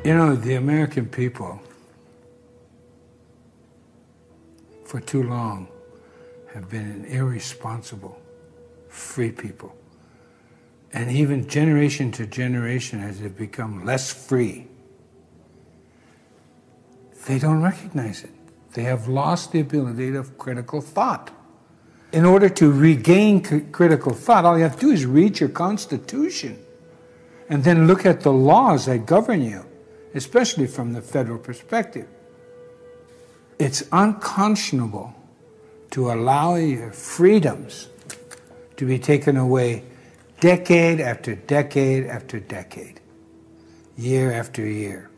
You know, the American people, for too long, have been an irresponsible, free people. And even generation to generation, as they've become less free, they don't recognize it. They have lost the ability of critical thought. In order to regain critical thought, all you have to do is read your Constitution and then look at the laws that govern you, especially from the federal perspective. It's unconscionable to allow your freedoms to be taken away decade after decade after decade, year after year.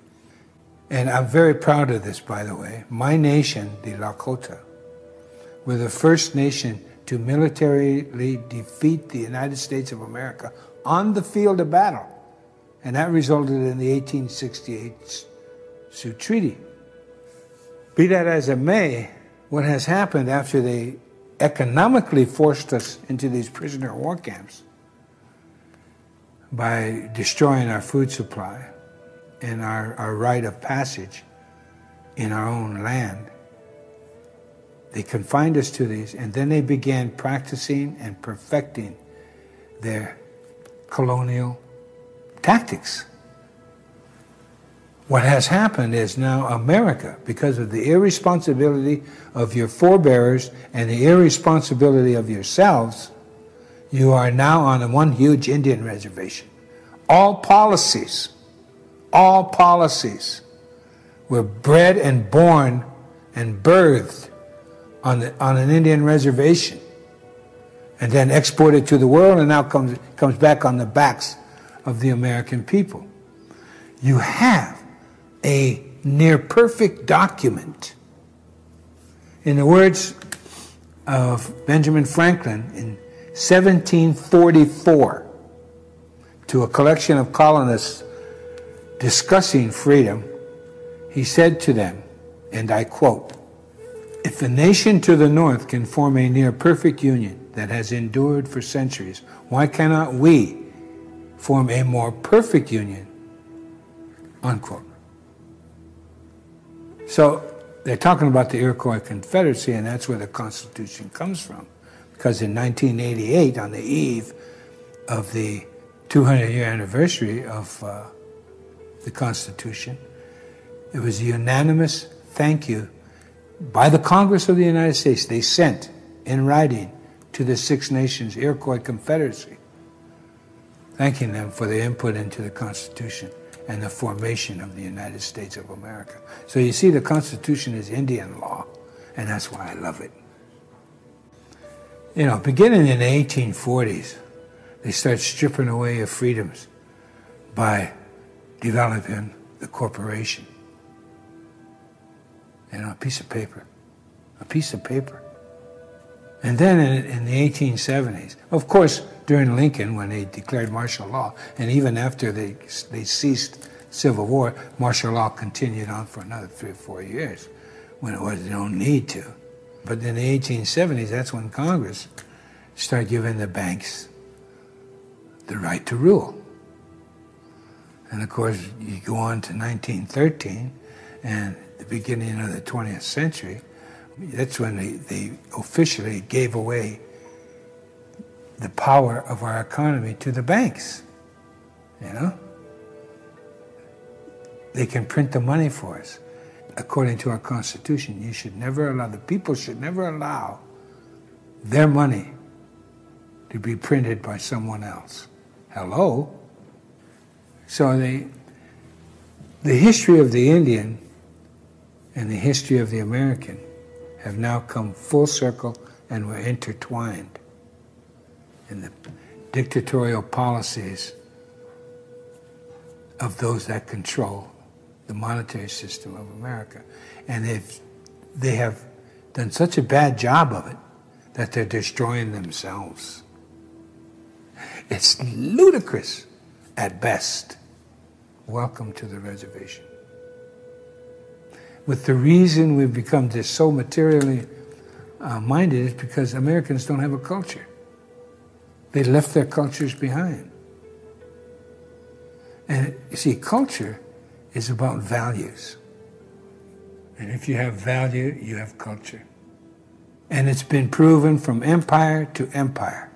And I'm very proud of this, by the way. My nation, the Lakota, were the first nation to militarily defeat the United States of America on the field of battle. And that resulted in the 1868 Sioux Treaty. Be that as it may, what has happened after they economically forced us into these prisoner of war camps by destroying our food supply and our rite of passage in our own land, they confined us to these, and then they began practicing and perfecting their colonial tactics. What has happened is now America, because of the irresponsibility of your forebears and the irresponsibility of yourselves, you are now on one huge Indian reservation. All policies were bred and born and birthed on an Indian reservation and then exported to the world, and now comes back on the backs of the American people. You have a near-perfect document. In the words of Benjamin Franklin in 1744, to a collection of colonists discussing freedom, he said to them, and I quote, "If the nation to the north can form a near-perfect union that has endured for centuries, why cannot we form a more perfect union?" Unquote. So they're talking about the Iroquois Confederacy, and that's where the Constitution comes from. Because in 1988, on the eve of the 200-year anniversary of the Constitution, it was a unanimous thank you by the Congress of the United States. They sent in writing to the Six Nations Iroquois Confederacy, thanking them for their input into the Constitution and the formation of the United States of America. So you see, the Constitution is Indian law, and that's why I love it. You know, beginning in the 1840s, they start stripping away your freedoms by developing the corporation. You know, a piece of paper. And then in the 1870s, of course, during Lincoln, when they declared martial law, and even after they ceased civil war, martial law continued on for another 3 or 4 years when it was no need to. But in the 1870s, that's when Congress started giving the banks the right to rule. And of course, you go on to 1913 and the beginning of the 20th century, that's when they officially gave away the power of our economy to the banks, you know? They can print the money for us. According to our Constitution, the people should never allow their money to be printed by someone else. Hello? So the history of the Indian and the history of the American have now come full circle and were intertwined in the dictatorial policies of those that control the monetary system of America. And they have done such a bad job of it that they're destroying themselves. It's ludicrous at best. Welcome to the reservation. With the reason we've become just so materially minded is because Americans don't have a culture. They left their cultures behind. And you see, culture is about values. And if you have value, you have culture. And it's been proven from empire to empire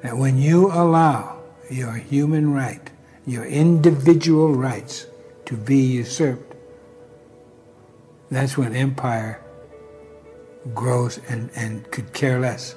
that when you allow your human right, your individual rights to be usurped, that's when empire grows and could care less